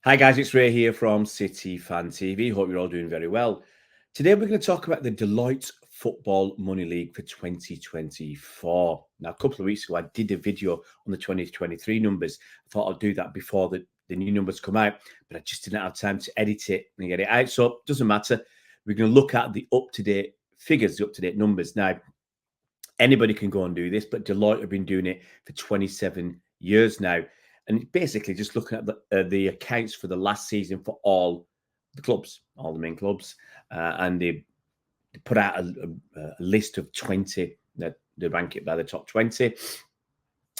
Hi guys, it's Ray here from City Fan TV. Hope you're all doing very well. Today we're going to talk about the Deloitte Football Money League for 2024. Now, a couple of weeks ago, I did a video on the 2023 numbers. I thought I'd do that before the new numbers come out, but I just didn't have time to edit it and get it out. So it doesn't matter. We're going to look at the up-to-date figures, the up-to-date numbers. Now, anybody can go and do this, but Deloitte have been doing it for 27 years now. And basically just looking at the accounts for the last season for all the clubs, all the main clubs. And they put out a list of 20, they rank it by the top 20,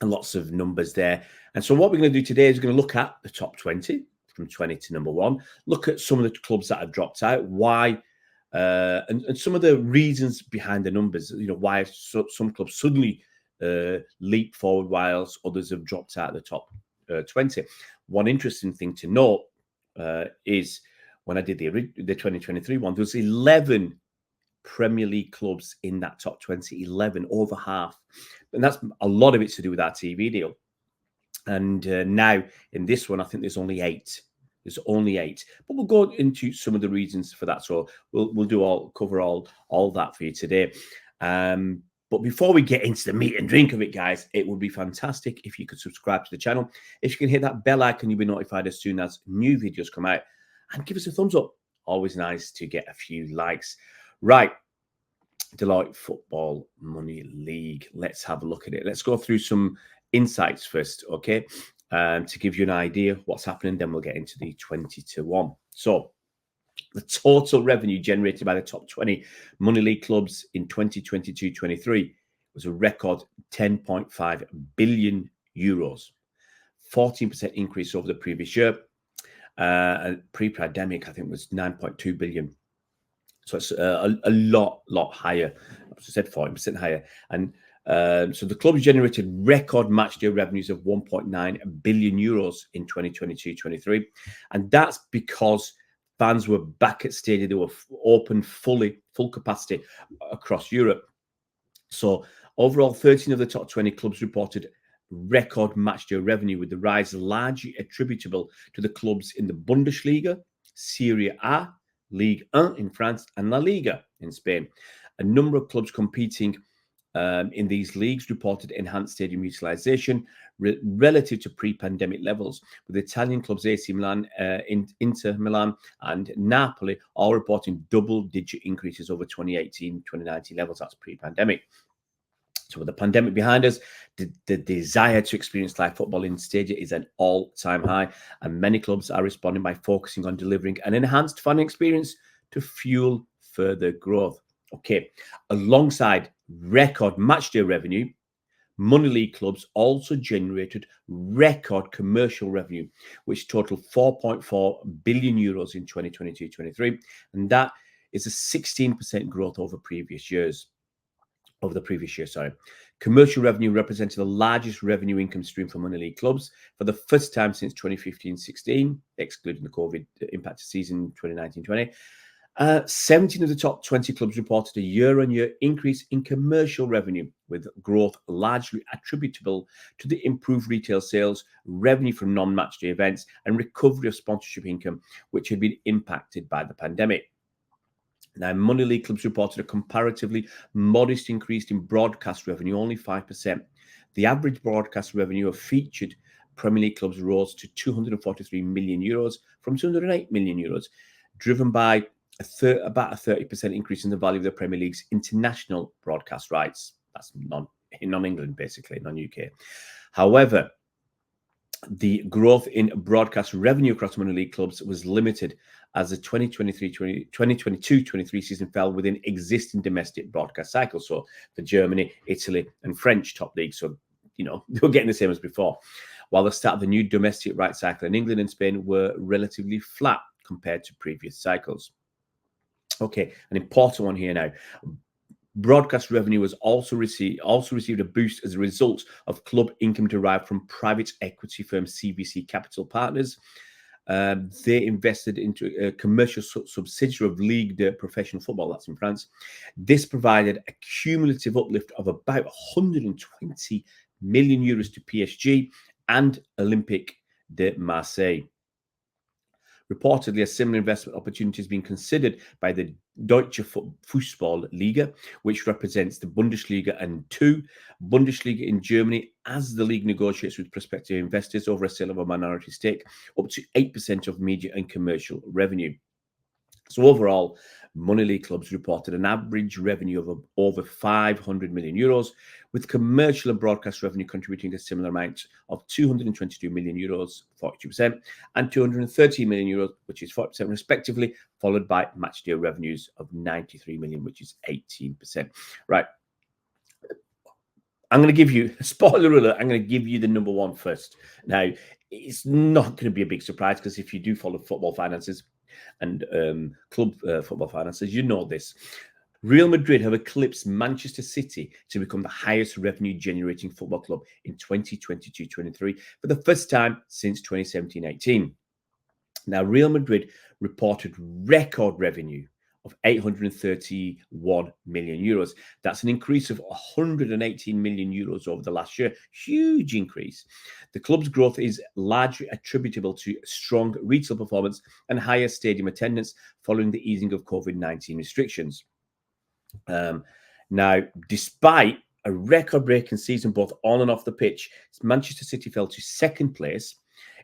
and lots of numbers there. And so what we're going to do today is we're going to look at the top 20, from 20 to number 1, look at some of the clubs that have dropped out, why, and some of the reasons behind the numbers, why some clubs suddenly leap forward whilst others have dropped out of the top 20. One interesting thing to note is when I did the 2023 one, there was 11 Premier League clubs in that top 20, 11, over half. And that's a lot of it to do with our TV deal. And now in this one, I think there's only 8. There's only 8, but we'll go into some of the reasons for that. So we'll cover all that for you today. But before we get into the meat and drink of it, guys, it would be fantastic if you could subscribe to the channel. If you can hit that bell icon, you'll be notified as soon as new videos come out. And give us a thumbs up. Always nice to get a few likes. Right, Deloitte Football Money League. Let's have a look at it. Let's go through some insights first, okay? To give you an idea what's happening. Then we'll get into the 20 to 1. So the total revenue generated by the top 20 Money League clubs in 2022-23 was a record 10.5 billion euros, 14% increase over the previous year. Pre-pandemic, I think, was 9.2 billion. So it's a lot higher. I said 40% higher. And so the clubs generated record match day revenues of 1.9 billion euros in 2022-23. And that's because fans were back at stadium. They were open full capacity across Europe. So overall, 13 of the top 20 clubs reported record matchday revenue, with the rise largely attributable to the clubs in the Bundesliga, Serie A, Ligue 1 in France, and La Liga in Spain. A number of clubs competing in these leagues reported enhanced stadium utilization relative to pre-pandemic levels, with Italian clubs AC Milan, Inter Milan, and Napoli all reporting double-digit increases over 2018-2019 levels. That's pre-pandemic. So with the pandemic behind us, the desire to experience live football in stadia is an all-time high, and many clubs are responding by focusing on delivering an enhanced fan experience to fuel further growth. Okay, alongside record matchday revenue, Money League clubs also generated record commercial revenue, which totaled 4.4 billion euros in 2022-23, and that is a 16% growth over the previous year. Commercial revenue represented the largest revenue income stream for Money League clubs for the first time since 2015-16, excluding the COVID impacted season 2019-20. 17 of the top 20 clubs reported a year-on-year increase in commercial revenue, with growth largely attributable to the improved retail sales, revenue from non-match day events, and recovery of sponsorship income, which had been impacted by the pandemic. Now, Money League clubs reported a comparatively modest increase in broadcast revenue, only 5%. The average broadcast revenue of featured Premier League clubs rose to 243 million euros from 208 million euros, driven by about a 30% increase in the value of the Premier League's international broadcast rights. That's non-England, basically, non-UK. However, the growth in broadcast revenue across Money League clubs was limited as the 2022-23 season fell within existing domestic broadcast cycles. So for Germany, Italy, and French top leagues, so they were getting the same as before. While the start of the new domestic rights cycle in England and Spain were relatively flat compared to previous cycles. Okay, an important one here now. Broadcast revenue was also received a boost as a result of club income derived from private equity firm CVC Capital Partners. They invested into a commercial subsidiary of Ligue de Professional Football, that's in France. This provided a cumulative uplift of about 120 million euros to PSG and Olympique de Marseille. Reportedly, a similar investment opportunity is being considered by the Deutsche Football Liga, which represents the Bundesliga and two Bundesliga in Germany, as the league negotiates with prospective investors over a sale of a minority stake up to 8% of media and commercial revenue. So overall, Money League clubs reported an average revenue of over 500 million euros, with commercial and broadcast revenue contributing a similar amount of 222 million euros, 42%, and 213 million euros, which is 40% respectively, followed by match day revenues of 93 million, which is 18%. Right. I'm going to give you, spoiler alert, I'm going to give you the number one first. Now, it's not going to be a big surprise because if you do follow football finances and club football finances, you know this. Real Madrid have eclipsed Manchester City to become the highest revenue generating football club in 2022-23 for the first time since 2017-18. Now, Real Madrid reported record revenue of 831 million euros. That's an increase of 118 million euros over the last year. Huge increase. The club's growth is largely attributable to strong retail performance and higher stadium attendance following the easing of COVID-19 restrictions. Now, despite a record-breaking season both on and off the pitch, Manchester City fell to second place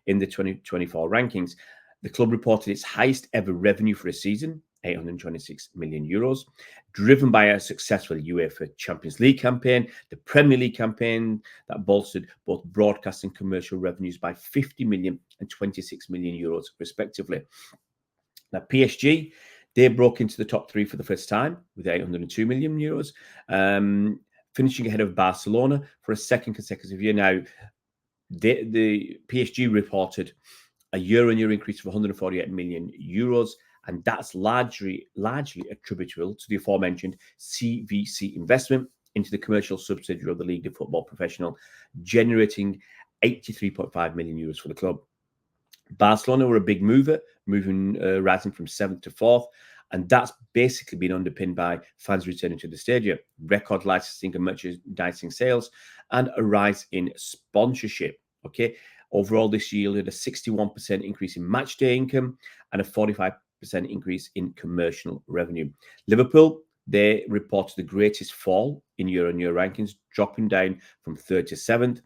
in the 2024 rankings. The club reported its highest ever revenue for a season, 826 million euros, driven by a successful UEFA Champions League campaign, the Premier League campaign that bolstered both broadcast and commercial revenues by 50 million and 26 million euros, respectively. Now, PSG, they broke into the top three for the first time with 802 million euros, finishing ahead of Barcelona for a second consecutive year. Now, the PSG reported a year-on-year increase of 148 million euros, and that's largely attributable to the aforementioned CVC investment into the commercial subsidiary of the League of Football Professional, generating 83.5 million euros for the club. Barcelona were a big mover, rising from 7th to 4th, and that's basically been underpinned by fans returning to the stadium, record licensing and merchandising sales, and a rise in sponsorship. Okay, overall, this yielded a 61% increase in match day income and a 45% increase in commercial revenue. Liverpool, they reported the greatest fall in year-on-year rankings, dropping down from 3rd to 7th.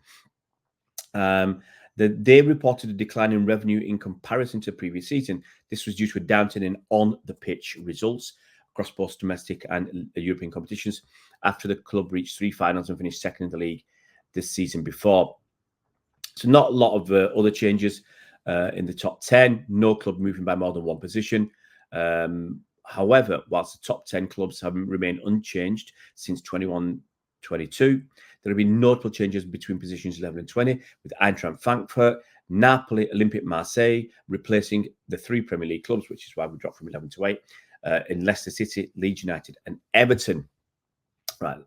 They reported a decline in revenue in comparison to the previous season. This was due to a downturn in on-the-pitch results across both domestic and European competitions after the club reached 3 finals and finished second in the league this season before. So not a lot of other changes in the top 10. No club moving by more than one position. However, whilst the top 10 clubs have remained unchanged since 21-22, there have been notable changes between positions 11 and 20, with Eintracht Frankfurt, Napoli, Olympique Marseille replacing the 3 Premier League clubs, which is why we dropped from 11 to 8, in Leicester City, Leeds United and Everton. Right.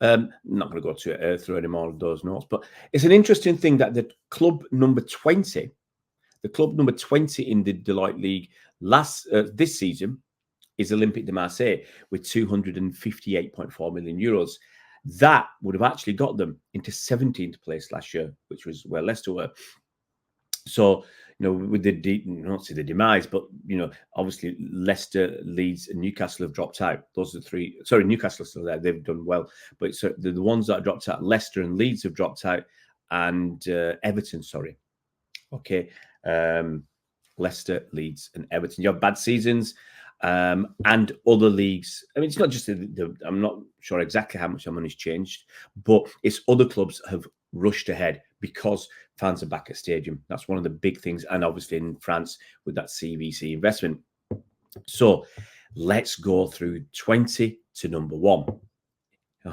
I'm not going to go through any more of those notes, but it's an interesting thing that the club number 20 in the Deloitte League this season is Olympique de Marseille with 258.4 million euros. That would have actually got them into 17th place last year, which was where Leicester were. So, with not say the demise, but, obviously Leicester, Leeds and Newcastle have dropped out. Those are the 3. Sorry, Newcastle are still there. They've done well. But so the ones that have dropped out, Leicester and Leeds have dropped out, and Everton, sorry. Okay. Leicester, Leeds and Everton. You have bad seasons. And other leagues. I mean, it's not just I'm not sure exactly how much our money's changed, but it's other clubs have rushed ahead because fans are back at stadium. That's one of the big things. And obviously in France with that CVC investment. So let's go through 20 to number 1.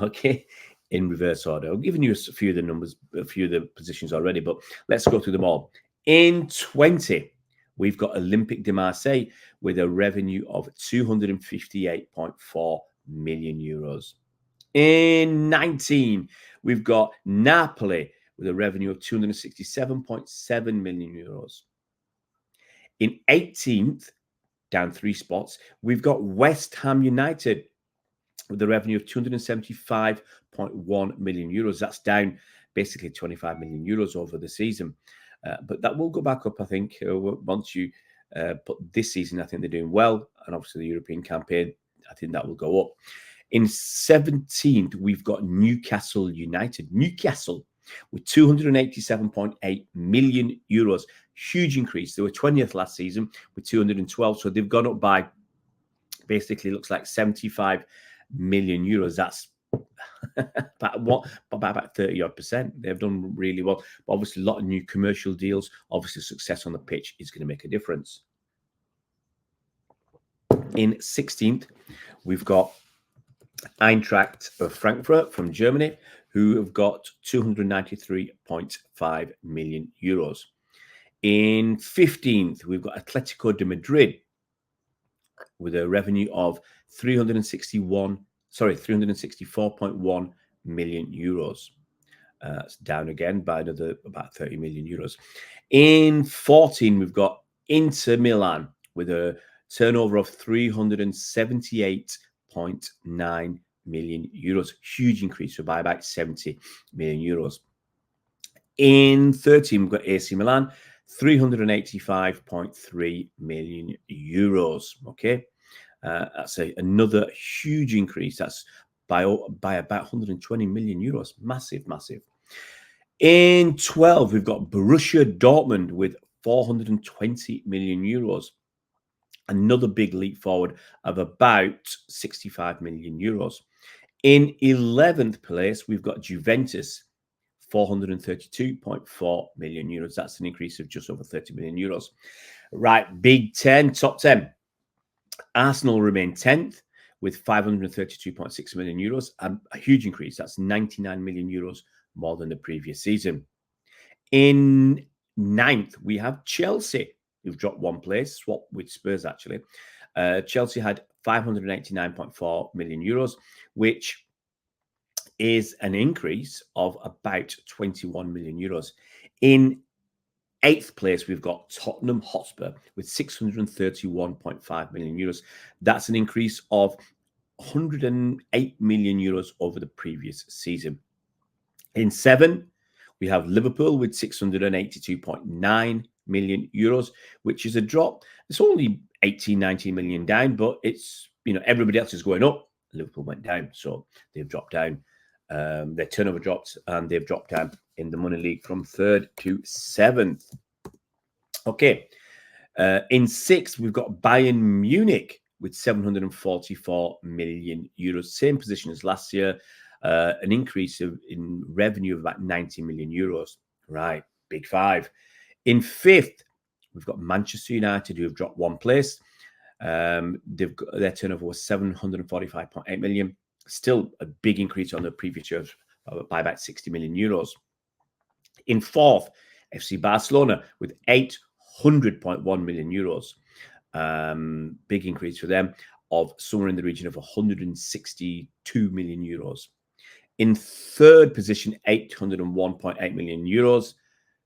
Okay, in reverse order. I've given you a few of the numbers, a few of the positions already, but let's go through them all. In 20, we've got Olympique de Marseille with a revenue of 258.4 million euros. In 19, we've got Napoli with a revenue of 267.7 million euros. In 18th, down 3 spots, we've got West Ham United with a revenue of 275.1 million euros. That's down basically 25 million euros over the season. But that will go back up, I think, once you But this season, I think they're doing well. And obviously the European campaign, I think that will go up. In 17th, we've got Newcastle United. Newcastle with 287.8 million euros. Huge increase. They were 20th last season with 212. So they've gone up by basically looks like 75 million euros. That's about 30 odd percent. They've done really well. But obviously, a lot of new commercial deals. Obviously, success on the pitch is going to make a difference. In 16th, we've got Eintracht of Frankfurt from Germany, who have got 293.5 million euros. In 15th, we've got Atletico de Madrid with a revenue of 364.1 million euros. It's down again by another about 30 million euros. In 14, we've got Inter Milan with a turnover of 378.9 million euros. Huge increase by about 70 million euros. In 13, we've got AC Milan, 385.3 million euros. Okay. That's another huge increase. That's by about 120 million euros. Massive, massive. In 12, we've got Borussia Dortmund with 420 million euros. Another big leap forward of about 65 million euros. In 11th place, we've got Juventus, 432.4 million euros. That's an increase of just over 30 million euros. Right, Big 10, top 10. Arsenal remain 10th with 532.6 million euros, and a huge increase. That's 99 million euros more than the previous season. In 9th, we have Chelsea, who've dropped one place, swapped with Spurs, actually. Chelsea had 589.4 million euros, which is an increase of about 21 million euros. In 8th place, we've got Tottenham Hotspur with 631.5 million euros. That's an increase of 108 million euros over the previous season. In 7th, we have Liverpool with 682.9 million euros, which is a drop. It's only 18, 19 million down, but it's, everybody else is going up. Liverpool went down, so they've dropped down. Their turnover dropped, and they've dropped down in the Money League from 3rd to 7th. Okay. In 6th, we've got Bayern Munich with 744 million euros. Same position as last year. An increase in revenue of about 90 million euros. Right. Big 5. In 5th, we've got Manchester United, who have dropped one place. They've got, their turnover was 745.8 million. Still a big increase on the previous year by about 60 million euros. In 4th, FC Barcelona with 800.1 million euros. Big increase for them of somewhere in the region of 162 million euros. In 3rd position, 801.8 million euros.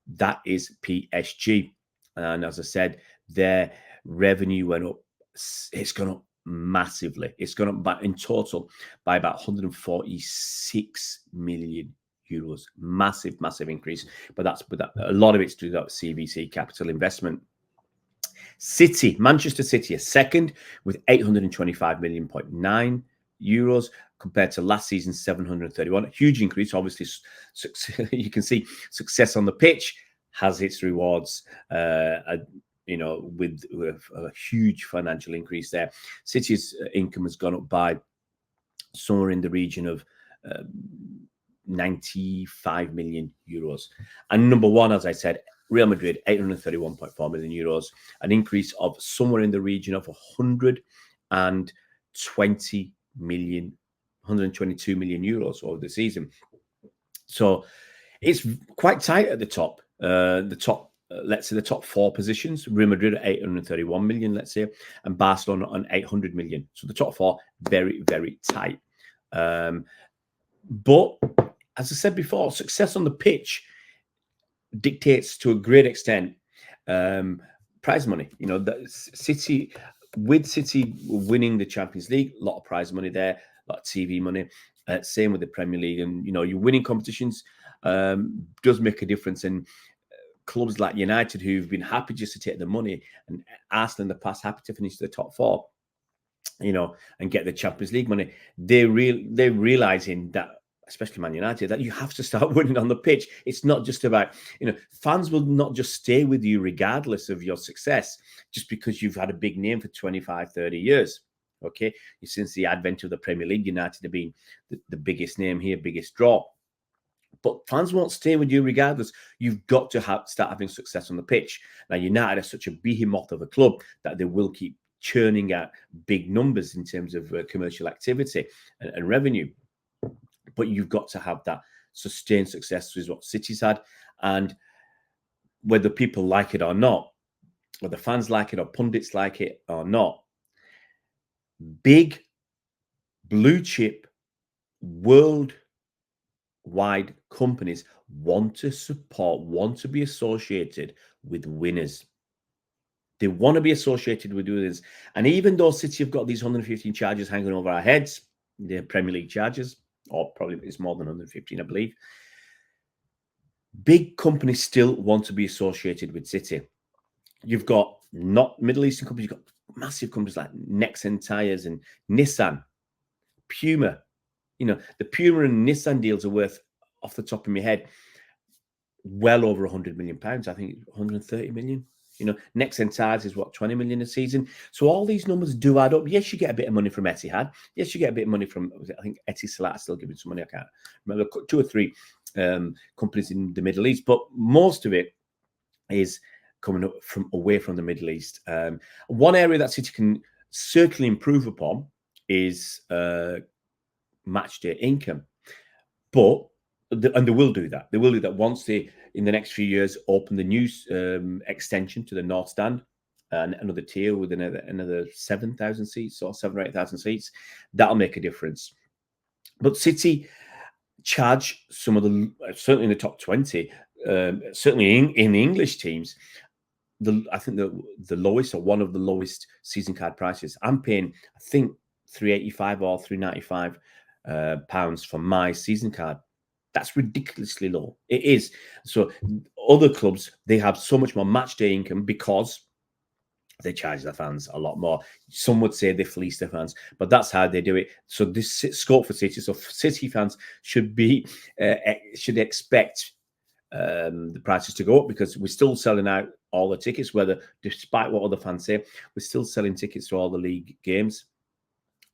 That is PSG. And as I said, their revenue went up. It's gone up massively. It's gone up in total by about 146 million euros. Massive, massive increase. But a lot of it's to do with CVC capital investment. City, Manchester City, are 2nd with 825.9 million euros compared to last season's 731. Huge increase. Obviously, you can see success on the pitch has its rewards. With a huge financial increase there. City's income has gone up by somewhere in the region of 95 million euros. And number 1, as I said, Real Madrid, 831.4 million euros, an increase of somewhere in the region of 122 million euros over the season. So it's quite tight at the top. Let's say the top 4 positions, Real Madrid at 831 million, let's say, and Barcelona on 800 million. So the top 4, very, very tight. But as I said before, success on the pitch dictates to a great extent prize money. City winning the Champions League, a lot of prize money there, a lot of TV money. Same with the Premier League. And, you winning competitions does make a difference. And clubs like United, who've been happy just to take the money, and Arsenal in the past happy to finish the top four, and get the Champions League money. They're realizing that, especially Man United, that you have to start winning on the pitch. It's not just about, fans will not just stay with you regardless of your success, just because you've had a big name for 25, 30 years. Okay. Since the advent of the Premier League, United have been the biggest name here, biggest draw. But fans won't stay with you regardless. You've got to start having success on the pitch. Now, United are such a behemoth of a club that they will keep churning out big numbers in terms of commercial activity and revenue. But you've got to have that sustained success, which is what City's had. And whether people like it or not, or the fans like it, or pundits like it or not, big blue chip worldwide companies want to support, want to be associated with winners. They want to be associated with winners. And even though City have got these 115 charges hanging over our heads, the Premier League charges, or probably it's more than 115, I believe, big companies still want to be associated with City. You've got not Middle Eastern companies, you've got massive companies like Nexen Tires and Nissan, Puma. The Puma and Nissan deals are worth, off the top of my head, well over 100 million pounds. I think 130 million. Nexen Tires is what, 20 million a season. So all these numbers do add up. Yes, you get a bit of money from Etihad. Yes, you get a bit of money from, I think Etisalat still giving some money. I can't remember, 2 or 3 companies in the Middle East, but most of it is coming up from away from the Middle East. One area that City can certainly improve upon is match day income, and they will do that. They will do that once they, in the next few years, open the new extension to the North Stand and another tier with another 7,000 seats or 7,000 or 8,000 seats. That'll make a difference. But City charge some of the, certainly in the top 20, certainly in the English teams, I think the lowest, or one of the lowest season card prices. I'm paying, I think, £385 or £395 pounds for my season card. That's ridiculously low. It is. So other clubs, they have so much more match day income because they charge their fans a lot more. Some would say they fleece their fans, but that's how they do it. So this scope for City. So City fans should expect the prices to go up, because we're still selling out all the tickets, despite what other fans say, we're still selling tickets to all the league games.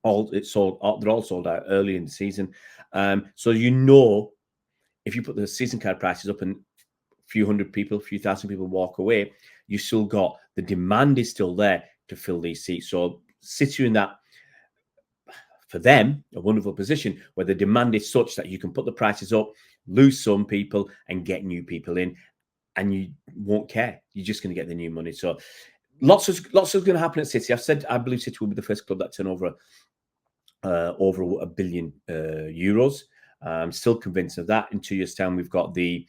They're all sold out early in the season. So if you put the season card prices up and a few thousand people walk away, you still got, the demand is still there to fill these seats. So City in that, for them, a wonderful position where the demand is such that you can put the prices up, lose some people and get new people in, and you won't care. You're just going to get the new money. So lots is going to happen at City. I've said I believe City will be the first club that turn over £1 billion euros. I'm still convinced of that. In 2 years' time, we've got in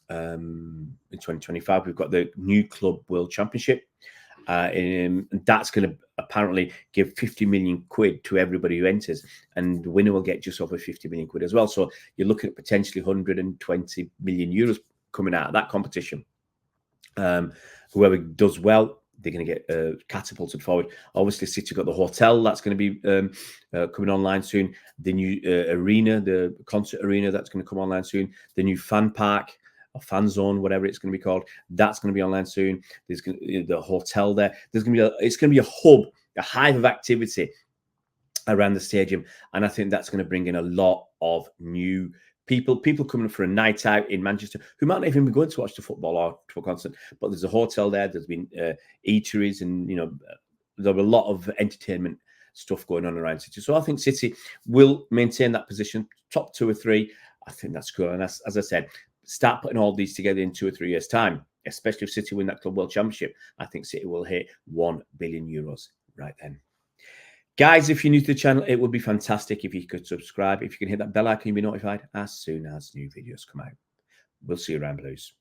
2025, we've got the new Club World Championship. And that's going to apparently give 50 million quid to everybody who enters, and the winner will get just over 50 million quid as well. So you're looking at potentially 120 million euros coming out of that competition. Whoever does well, they're going to get catapulted forward. Obviously, City got the hotel that's going to be coming online soon. The new arena, the concert arena, that's going to come online soon. The new fan park or fan zone, whatever it's going to be called, that's going to be online soon. There's going to be the hotel there. It's going to be a hub, a hive of activity around the stadium, and I think that's going to bring in a lot of new people coming for a night out in Manchester who might not even be going to watch the football or to a concert, but there's a hotel there. There's been eateries, and there are a lot of entertainment stuff going on around City. So I think City will maintain that position, top 2 or 3. I think that's good. And as I said, start putting all these together in 2 or 3 years' time, especially if City win that Club World Championship. I think City will hit €1 billion right then. Guys, if you're new to the channel, it would be fantastic if you could subscribe. If you can hit that bell icon, you'll be notified as soon as new videos come out. We'll see you around, Blues.